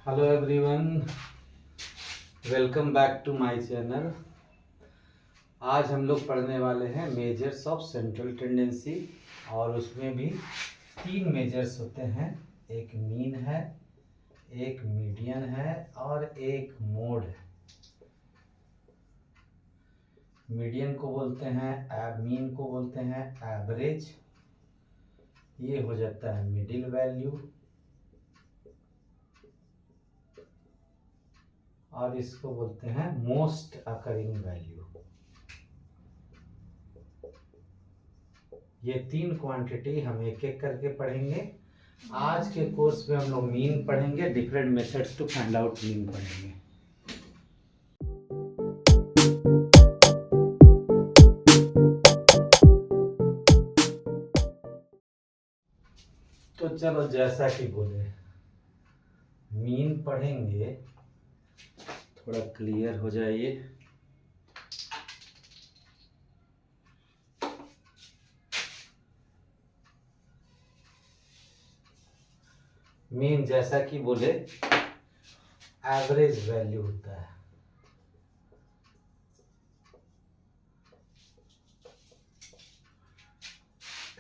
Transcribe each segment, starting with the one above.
Hello everyone, welcome back to my channel. आज हम लोग पढ़ने वाले हैं मेजर्स ऑफ सेंट्रल टेंडेंसी और उसमें भी तीन मेजर्स होते हैं। एक मीन है, एक मीडियन है और एक मोड है। मीडियन को बोलते हैं मीन को बोलते हैं एवरेज, ये हो जाता है मिडिल वैल्यू, और इसको बोलते हैं मोस्ट अकरिंग वैल्यू। ये तीन क्वांटिटी हम एक एक करके पढ़ेंगे। आज के कोर्स में हम लोग मीन पढ़ेंगे, different methods to find out mean पढ़ेंगे। तो चलो, जैसा कि बोले मीन पढ़ेंगे, थोड़ा क्लियर हो जाइए। मीन जैसा कि बोले एवरेज वैल्यू होता है।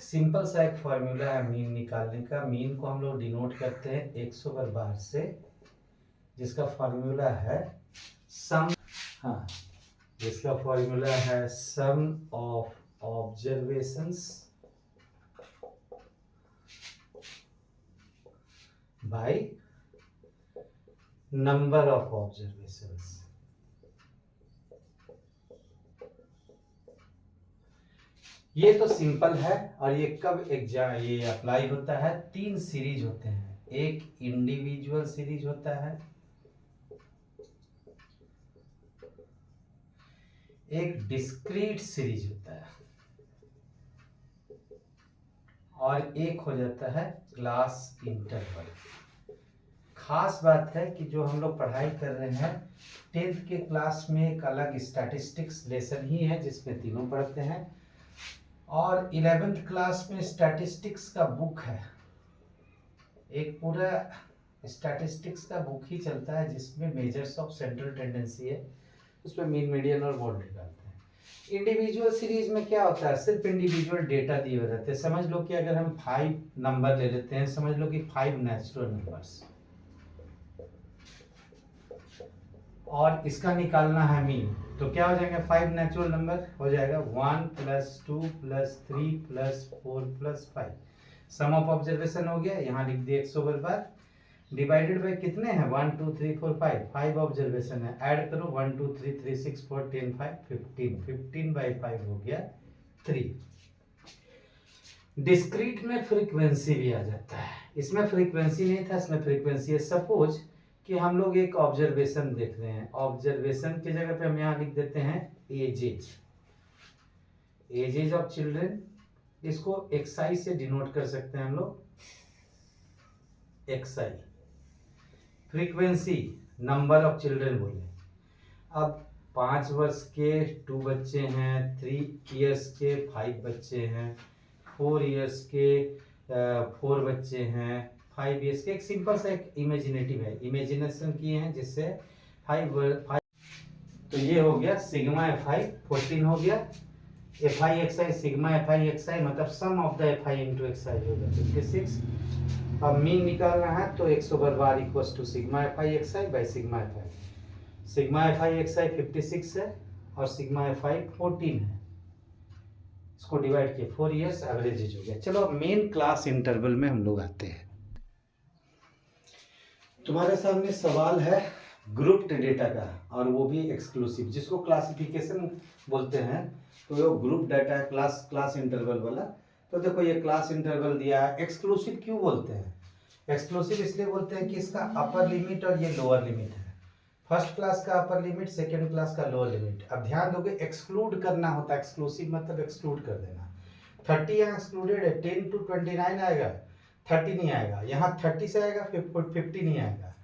सिंपल सा एक फॉर्मूला है मीन निकालने का। मीन को हम लोग डिनोट करते हैं 100 से, जिसका फॉर्मूला है सम जिसका फॉर्मूला है sum of observations by number of observations. ये तो सिंपल है। और ये कब ये अप्लाई होता है? तीन सीरीज होते हैं। एक इंडिविजुअल सीरीज होता है, एक डिस्क्रीट सीरीज होता है, और एक हो जाता है क्लास इंटरवल। खास बात है कि जो हम लोग पढ़ाई कर रहे हैं 10th के क्लास में एक अलग स्टैटिस्टिक्स लेसन ही है जिसमें तीनों पढ़ते हैं, और 11th क्लास में स्टैटिस्टिक्स का बुक है। एक पूरा स्टैटिस्टिक्स का बुक ही चलता है जिसमें मेजर्स ऑफ सेंट्रल टेंडेंसी है, उसमें मीन मीडियन और मोड निकालते हैं। इंडिविजुअल सीरीज में क्या होता है? सिर्फ इंडिविजुअल डेटा दिए हुए रहते हैं। समझ लो कि अगर हम 5 नंबर ले लेते हैं, समझ लो कि 5 नेचुरल नंबर्स, और इसका निकालना है मीन, तो क्या हो जाएगा? 5 नेचुरल नंबर हो जाएगा 1 + 2 + 3 + 4 + 5। सम ऑफ ऑब्जर्वेशन हो गया, यहाँ लिख दिए 100 डिवाइडेड बाय कितने हैं? 1 2 3 4 5, 5 ऑब्जर्वेशन है। ऐड करो 1 2 3 3 6 4 10 5 15, 15/5 हो गया 3। डिस्क्रीट में फ्रीक्वेंसी भी आ जाता है। इसमें फ्रीक्वेंसी नहीं था, इसमें फ्रीक्वेंसी है। सपोज कि हम लोग एक ऑब्जर्वेशन देख रहे हैं, ऑब्जर्वेशन की जगह पे हम यहाँ लिख देते हैं एजेज, एजेज ऑफ चिल्ड्रन। इसको एक्साई से डिनोट कर सकते हैं हम लोग, एक्साई। फ्रीक्वेंसी नंबर ऑफ चिल्ड्रन बोले। अब 5 वर्ष के 2 बच्चे हैं, 3 इयर्स के 5 बच्चे हैं, 4 इयर्स के 4 बच्चे हैं, 5 इयर्स के। एक सिंपल सा एक इमेजिनेटिव है, इमेजिनेशन किए हैं जिससे 5। तो ये हो गया सिग्मा FI 14 हो गया। FI XI sigma FI XI मतलब sum of the FI into XI होगा 56। अब मीन निकालना है तो 100 equals to sigma FI XI by sigma FI। Sigma FI XI 56 है और सिग्मा FI 14 है। इसको डिवाइड किए 4 इयर्स, एवरेज एज हो गया। चलो अब मेन क्लास इंटरवल में हम लोग आते हैं। तुम्हारे सामने सवाल है ग्रुप्ड डेटा का, और वो भी एक्सक्लूसिव, जिसको क्लासिफिकेशन बोलते हैं। तो वो ग्रुप डाटा है, क्लास इंटरवल वाला। तो देखो ये क्लास इंटरवल दिया है। एक्सक्लूसिव क्यों बोलते हैं? एक्सक्लूसिव इसलिए बोलते हैं कि इसका अपर लिमिट और ये लोअर लिमिट है। फर्स्ट क्लास का अपर लिमिट, सेकेंड क्लास का लोअर लिमिट। अब ध्यान दोगे एक्सक्लूड करना होता है। एक्सक्लूसिव मतलब एक्सक्लूड कर देना। 30 यहाँ एक्सक्लूडेड है, 10 to 29 आएगा, 30 नहीं आएगा। यहाँ 30 से आएगा, 50 नहीं आएगा।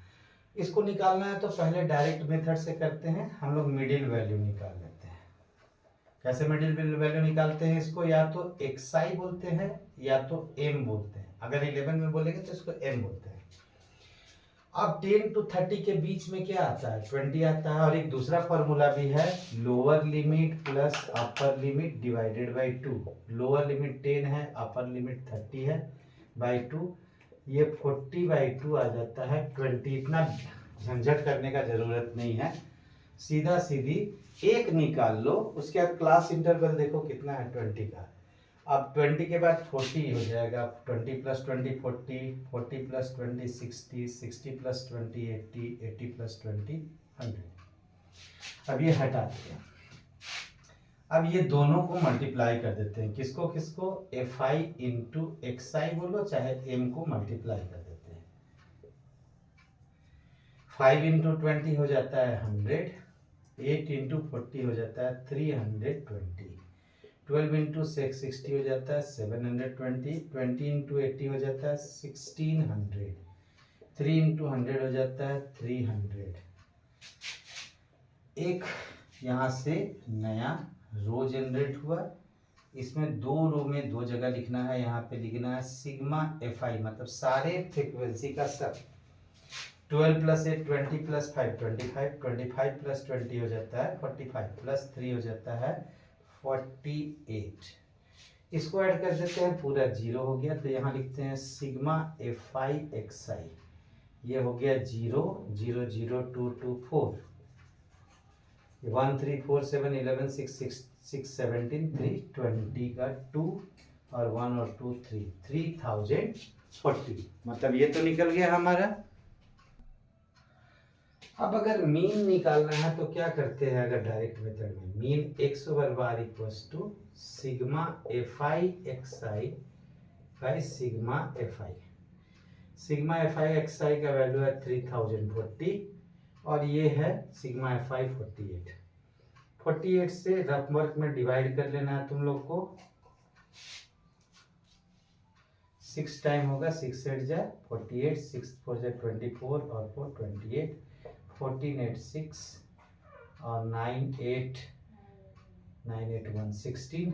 इसको निकालना है तो पहले डायरेक्ट मेथड से करते हैं हम लोग, मिडिल वैल्यू निकाल लेते हैं। कैसे मिडिल वैल्यू निकालते हैं? इसको या तो XI बोलते हैं या तो M बोलते हैं। अगर 11 में बोलेंगे तो इसको M बोलते हैं। अब 10 to 30 के बीच में क्या आता है, 20 आता है। और एक दूसरा फॉर्मूला भी है, lower limit plus upper limit divided by 2। Lower limit 10 है, अपर लिमिट 30 है बाई 2। ये 40/2 आ जाता है 20। इतना झंझट करने का जरूरत नहीं है, सीधा सीधी एक निकाल लो। उसके बाद क्लास इंटरवल देखो कितना है 20 का। अब 20 के बाद 40 हो जाएगा, 20 + 20 40, 40 + 20 60, 60 + 20 80, 80 + 20 100। अब ये हटा दिया। अब ये दोनों को मल्टीप्लाई कर देते हैं, किसको किसको, fi इंटू xi बोलो, चाहे m को मल्टीप्लाई कर देते हैं। 5 × 20 हो जाता है 100, 8 × 40 हो जाता है 320, 12 × 6 60 हो जाता है 720, 20 × 80 हो जाता है 1600, 3 × 100 हो जाता है 300। एक यहाँ से नया रो जनरेट हुआ। इसमें दो रो में दो जगह लिखना है, यहाँ पे लिखना है सिग्मा fi, मतलब सारे फ्रीक्वेंसी का सब। 12 + 8 20 + 5 25, 25 + 20 हो जाता है 45, + 3 हो जाता है 48। इसको ऐड कर देते हैं, पूरा 0 हो गया। तो यहाँ लिखते हैं सिग्मा fi xi, ये हो गया 0 0 0 2 2 4, 1 3 4 7 11 6 6 6 17 3 20 का 2 और 1 और 2 3 3040। मतलब ये तो निकल गया हमारा। अब अगर मीन निकालना है तो क्या करते हैं, अगर डायरेक्ट मेथड में, मीन x/बार = sigma fi xi by sigma fi। Sigma fi xi का वैल्यू है 3040 और ये है सिग्मा fi 48। 48 से रफ वर्क में डिवाइड कर लेना है तुम लोग को। 6 टाइम होगा, 6 8 जा 48, 6 4 जा 24 और 4 28, 14 8 6 और 9 8 116।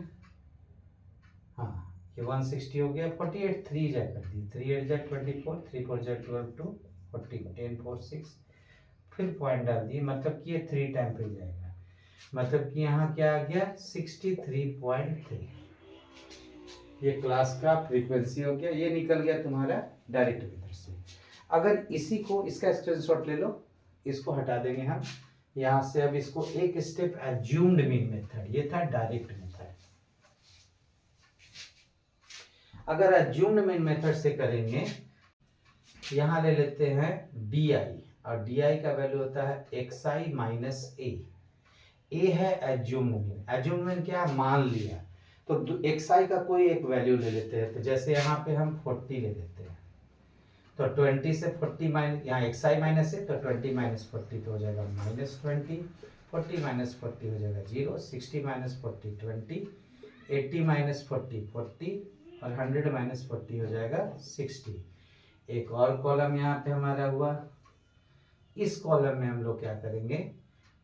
हाँ ये 160 हो गया। 48 3 जा कर दी, 3 8 जा 24, 3 4 जा 12 2 14, 10 4 6, फिर पॉइंट डाल दिए, मतलब कि ये 3 टाइम पे जाएगा। मतलब कि यहाँ क्या आ गया 63.3। ये क्लास का फ्रीक्वेंसी हो गया, ये निकल गया तुम्हारा डायरेक्ट मेथड से। अगर इसी को, इसका स्क्रीनशॉट ले लो, इसको हटा देंगे हम यहाँ से। अब इसको एक स्टेप एज्यूम्ड मीन मेथड, ये था डायरेक्ट मेथड। अगर एज्यूम्ड मीन मेथड से करेंगे, यहाँ ले लेते हैं di, और di का वैल्यू होता है xi - a। ए है एज्यूम्ड मीन। एज्यूम्ड मीन क्या, मान लिया। तो xi का कोई एक वैल्यू ले लेते हैं। तो जैसे यहाँ पे हम 40 ले लेते हैं, तो 20 से 40 माइनस, यहाँ xi माइनस है तो 20 - 40 तो हो जाएगा -20, 40 - 40 हो जाएगा 0, 60 - 40 20, 80 - 40 40 और 100 - 40 हो जाएगा 60। एक और कॉलम यहाँ पे हमारा हुआ। इस कॉलम में हम लोग क्या करेंगे,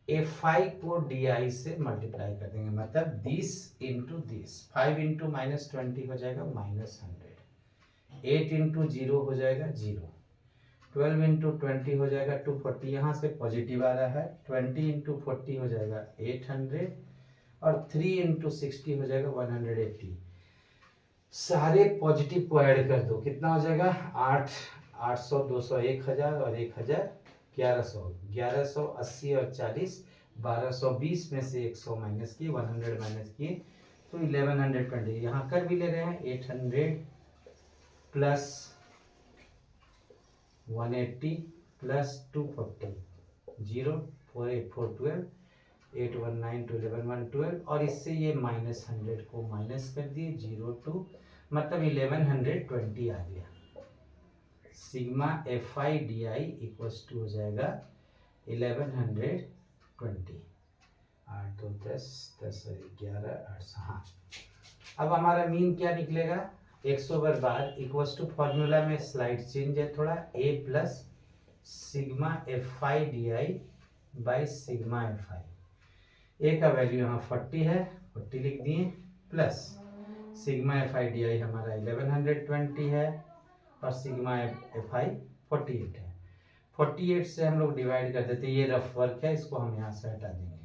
fi को di से मल्टीप्लाई कर देंगे, मतलब दिस इंटू दिस। 5 × -20 हो जाएगा -100, 8 × 0 हो जाएगा 0, 12 × 20 हो जाएगा 240, यहाँ से पॉजिटिव आ रहा है। 20 × 40 हो जाएगा 800 और 3 × 60 हो जाएगा 180। सारे पॉजिटिव को ऐड कर दो, कितना हो जाएगा 8 800 200 1000 और 1000 1100, 1180 और 40, 1220 में से 100 माइनस किए, 100 माइनस किए तो 1120। यहाँ कर भी ले रहे हैं 800 प्लस 180 प्लस 240, 0 4 8 4 12, 819 to 11 और इससे ये -100 को माइनस कर दिए 0 2, मतलब 1120 आ गया। सिग्मा fi di = हो जाएगा 1120। 8 2 10 10 और 11 800। हाँ अब हमारा मीन क्या निकलेगा, 100/बार = फॉर्मूला में स्लाइड चेंज है थोड़ा, a plus sigma fi di by sigma fi। a का वैल्यू यहाँ 40 है, 40 लिख दिए, प्लस सिग्मा fi di हमारा 1120 है और सिग्मा fi 48 है। 48 से हम लोग डिवाइड कर देते, ये रफ वर्क है, इसको हम यहाँ से हटा देंगे।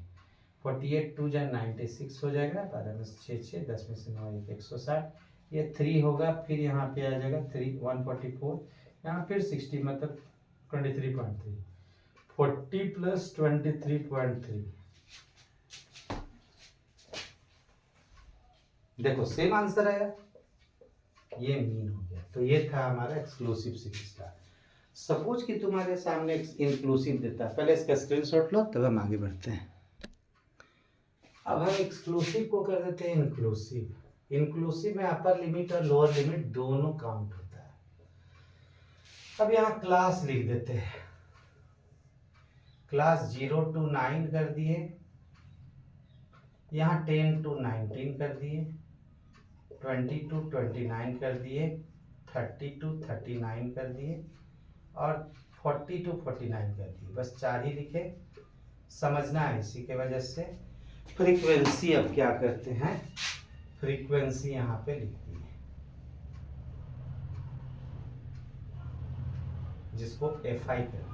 48 2 जा 96 हो जाएगा, 12 में से 6 6, 10 में से 9 1 160, ये 3 होगा, फिर यहाँ पे आ जाएगा 3 144, यहाँ फिर 60 मतलब 23.3, 40 प्लस 23.3, देखो सेम आंसर आया, ये मीन हो गया। तो ये था हमारा एक्सक्लूसिव सीरीज का। सपोज कि तुम्हारे सामने इंक्लूसिव देता है, पहले इसका स्क्रीनशॉट लो तब हम आगे बढ़ते हैं। अब हम एक्सक्लूसिव को कर देते हैं इंक्लूसिव। इंक्लूसिव में अपर लिमिट और लोअर लिमिट दोनों काउंट होता है। अब यहाँ क्लास लिख देते हैं, क्लास 0 to 9 कर दिए, यहाँ 10 to 19 कर दिए, 20 to 29 कर दिए, 30 to 39 कर दिए और 40 to 49 कर दिए। बस 4 ही लिखे, समझना है इसी के वजह से। फ्रीक्वेंसी अब क्या करते हैं, फ्रीक्वेंसी यहाँ पे लिख दी है, जिसको FI कर दिए।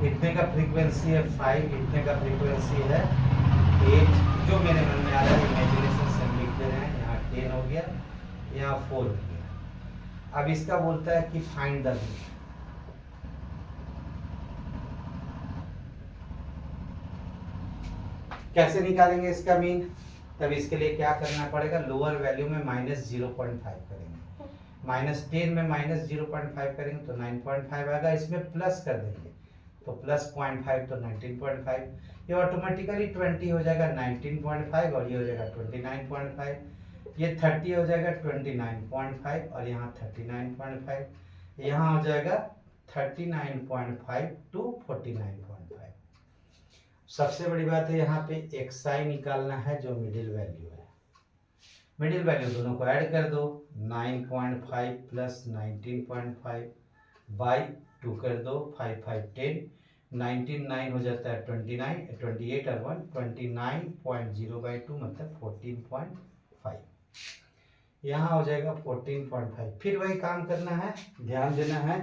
इतने का फ्रीक्वेंसी है 5, इतने का फ्रीक्वेंसी है 8, जो मेरे मन में आ रहा है इमेजिनेशन से हम लिख दे रहे हैं। यहाँ 10 हो गया, यहाँ 4 हो गया। अब इसका बोलता है कि फाइंड द मीन। कैसे निकालेंगे इसका मीन, तब इसके लिए क्या करना पड़ेगा, लोअर वैल्यू में -0.5 करेंगे, -10 में -0.5 करेंगे तो 9.5 आएगा, इसमें प्लस कर देंगे तो प्लस 0.5 तो 19.5, ये ऑटोमेटिकली 20 हो जाएगा 19.5 और ये हो जाएगा 29.5, ये 30 हो जाएगा 29.5 और यहाँ 39.5, यहाँ हो जाएगा 39.5 to 49.5। सबसे बड़ी बात है यहाँ पे XI निकालना है, जो मिडिल वैल्यू है। मिडिल वैल्यू दोनों को ऐड कर दो, 9.5 प्लस 19.5 बाई 2 कर दो, 5 5 10, 19 हो जाता है 29, 28 और 1 29.0/2 मतलब 14.5, यहाँ हो जाएगा 14.5। फिर वही काम करना है, ध्यान देना है,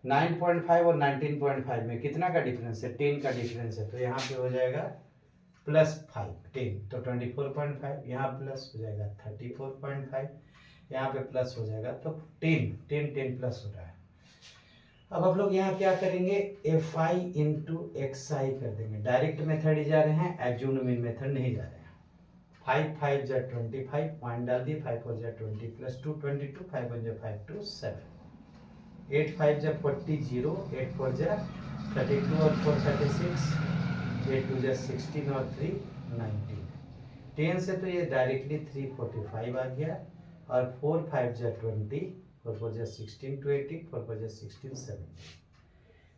9.5 और 19.5 में कितना का डिफरेंस है, 10 का डिफरेंस है, तो यहाँ पे हो जाएगा +5 10 तो 24.5, यहाँ प्लस हो जाएगा 34.5, यहाँ पे प्लस हो जाएगा तो 10 प्लस हो रहा है। अब आप लोग यहाँ क्या करेंगे, FI इंटू XI कर देंगे। डायरेक्ट मेथड ही जा रहे हैं, एज्यूम्ड मीन मेथड नहीं जा रहे हैं। 5 5 जा 25, पॉइंट डाल दिए, 5 4 जा 20 प्लस 2 22, 5 1 जा 5 2 7, 8 5 जा 40 0, 8 4 जा 32 और 4 36, 8 2 जा 16 और 3 19, 10 से तो ये डायरेक्टली 345 आ गया और 4 5 जा 20, 4 4 जा 16 to 80, 4 4 जा 16 17।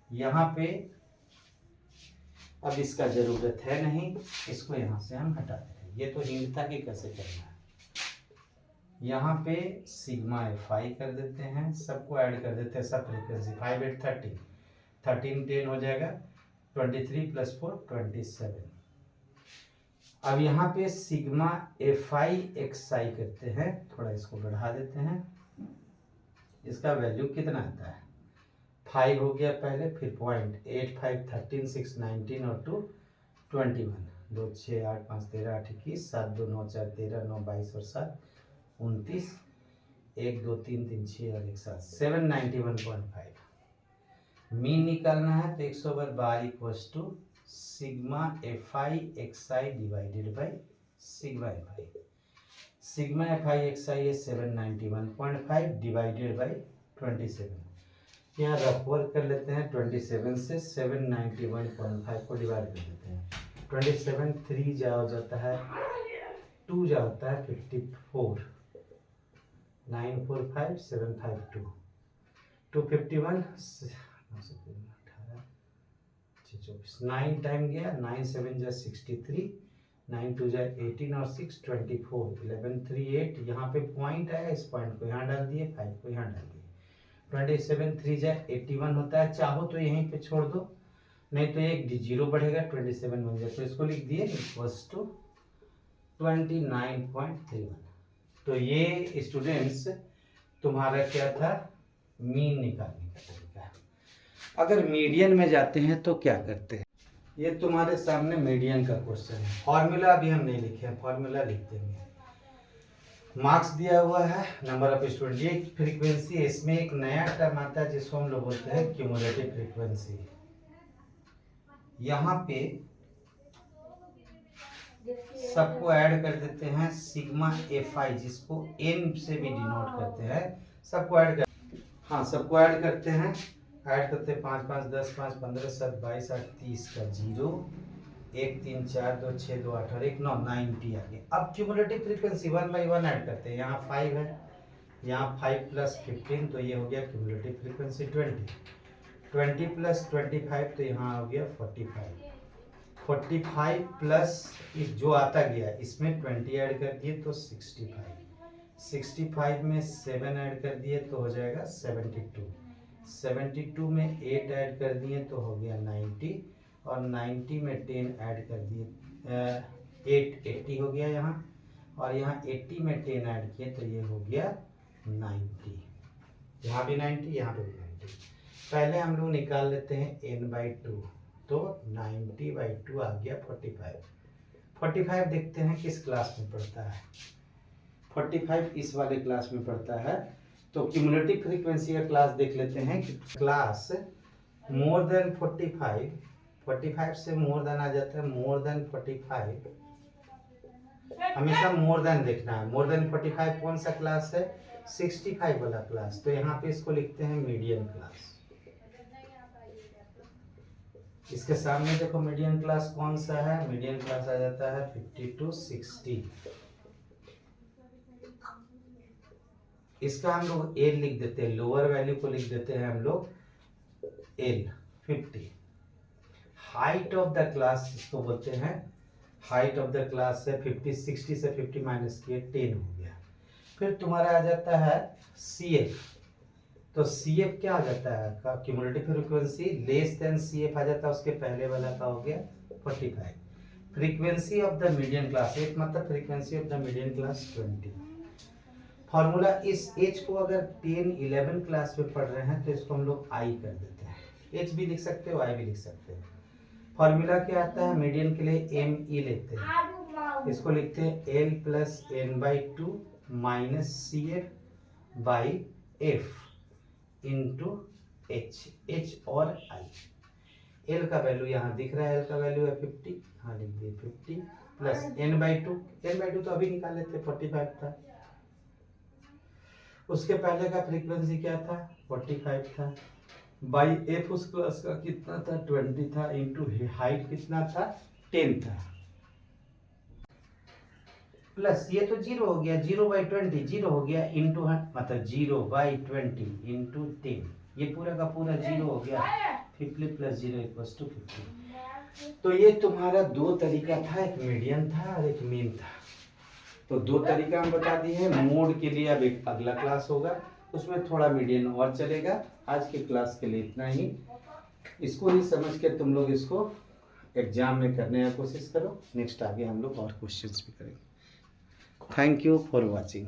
यहाँ पे अब इसका जरूरत है नहीं, इसको यहाँ से हम हटा दें। ये तो हिंट था कि कैसे करना है। यहाँ पे सिग्मा FI कर देते हैं, सबको ऐड कर देते हैं, सब फ्रीक्वेंसी 5 8 30, 13 10 हो जाएगा, 23 प्लस 4 27। अब यहाँ पे सिग्मा FI XI करते हैं, थोड़ा इसको बढ़ा देते हैं, इसका वैल्यू कितना आता है, 5 हो गया पहले, फिर 0.8 5 13 6 19 और 2 21, 2 6 8 5 13 8 21, 7 2 9 4 13 9 22 और 7 29, 1 2 3 3 6 और 1 7 791.5। मीन निकालना है तो 100/12 equals to sigma FI XI divided by sigma FI। Sigma FI XI है 791.5 डिवाइडेड बाई 27। यहाँ रफ वर्क कर लेते हैं, 27 से 791.5 को डिवाइड कर देते हैं। 27 3 जा हो जाता है, 2 जा होता है 54, 9 4 5 7 5 2 251, 9 टाइम गया, 9 7 जा 63, 9 2 जा 18 और 6 24, 11 3 8, यहाँ पे पॉइंट आया, इस पॉइंट को यहाँ डाल दिए, 5 को यहाँ डाल दिए, 27 3 जा 81 होता है, चाहो तो यहीं पे छोड़ दो, नहीं तो एक 0 बढ़ेगा, 27 बन जाए, तो इसको लिख दिए इक्वल्स टू 29.31। तो ये स्टूडेंट्स तुम्हारा क्या था, मीन निकालने का तरीका है। अगर मीडियन में जाते हैं तो क्या करते हैं, ये तुम्हारे सामने मीडियन का क्वेश्चन है। फॉर्मूला अभी हम नहीं लिखे हैं, फॉर्मूला लिख देंगे। मार्क्स दिया हुआ है, नंबर ऑफ स्टूडेंट, ये फ्रीक्वेंसी है। इसमें एक नया टर्म आता है जिसको हम लोग बोलते हैं क्यूमुलेटिव फ्रीक्वेंसी। यहाँ पे सबको ऐड कर देते हैं सिग्मा FI, जिसको n से भी डिनोट करते हैं। सबको ऐड कर, हाँ सबको ऐड करते हैं। ऐड करते हैं 5 5 10 5 15 7 22 8 30 का 0 1 3 4 2 6 2 8 और 1 9 90 आ गया। अब क्यूमुलेटिव फ्रीक्वेंसी 1 बाई 1 ऐड करते हैं। यहाँ 5 है, यहाँ 5 प्लस 15 तो ये हो गया क्यूमुलेटिव फ्रीक्वेंसी 20 प्लस 25 तो यहाँ हो गया 45 प्लस इस जो आता गया इसमें 20 ऐड कर दिए तो 65 में 7 ऐड कर दिए तो हो जाएगा 72 में 8 ऐड कर दिए तो हो गया 90 और 90 में 10 ऐड कर दिए 80 हो गया यहाँ, और यहाँ 80 में 10 ऐड किए तो ये हो गया 90। यहाँ भी 90, यहाँ पे भी 90। पहले हम लोग निकाल लेते हैं n/2, तो 90/2 आ गया 45 देखते हैं किस क्लास में पढ़ता है। 45 इस वाले क्लास में पढ़ता है। तो क्यूमुलेटिव फ्रीक्वेंसी का क्लास देख लेते हैं कि क्लास मोर देन 45 से मोर देन आ जाता है। मोर देन 45 हमेशा मोर देन देखना है। मोर देन 45 कौन सा क्लास है, 65 वाला क्लास। तो यहाँ पे इसको लिखते हैं मीडियन क्लास। इसके सामने देखो मीडियन क्लास कौन सा है, मीडियन क्लास आ जाता है 50 to 60। इसका हम लोग एल लिख देते हैं, लोअर वैल्यू को लिख देते हैं हम लोग L 50। Height of the class इसको बोलते हैं, हाइट ऑफ द क्लास है 50, 60 से 50 माइनस किए 10 हो गया। फिर तुम्हारा आ जाता है CF। तो CF क्या आ जाता है, cumulative frequency less than CF आ जाता है, उसके पहले वाला का हो गया 45। Frequency of the median class, एक मतलब frequency of the median class 20। Formula इस H को अगर 10 11 क्लास में पढ़ रहे हैं तो इसको हम लोग I कर देते हैं। H भी लिख सकते हो, I भी लिख सकते हो। फॉर्मूला क्या आता है, मीडियन के लिए ME लेते हैं, इसको लिखते हैं L plus n/2 minus CF by F into H और I। L का वैल्यू यहाँ दिख रहा है, L का वैल्यू है 50, हाँ लिख दिए 50 प्लस n/2 तो अभी निकाल लेते 45 था। उसके पहले का फ्रीक्वेंसी क्या था, 45 था, बाई F उस क्लास का कितना था, 20 था, इंटू हाइट कितना था, 10 था, प्लस ये तो 0 हो गया, 0/20 0 हो गया, इंटू मतलब 0/20 इंटू 10, ये पूरा का पूरा 0 हो गया। 50 प्लस 0 इक्वल्स टू 50। तो ये तुम्हारा दो तरीका था, एक मीडियन था और एक मीन था। तो दो तरीका हम बता दिए हैं। मोड के लिए अब एक अगला क्लास होगा, उसमें थोड़ा मीडियन और चलेगा। आज के क्लास के लिए इतना ही। इसको ही समझ के तुम लोग इसको एग्जाम में करने की कोशिश करो। नेक्स्ट आगे हम लोग और क्वेश्चंस भी करेंगे। Thank you for watching.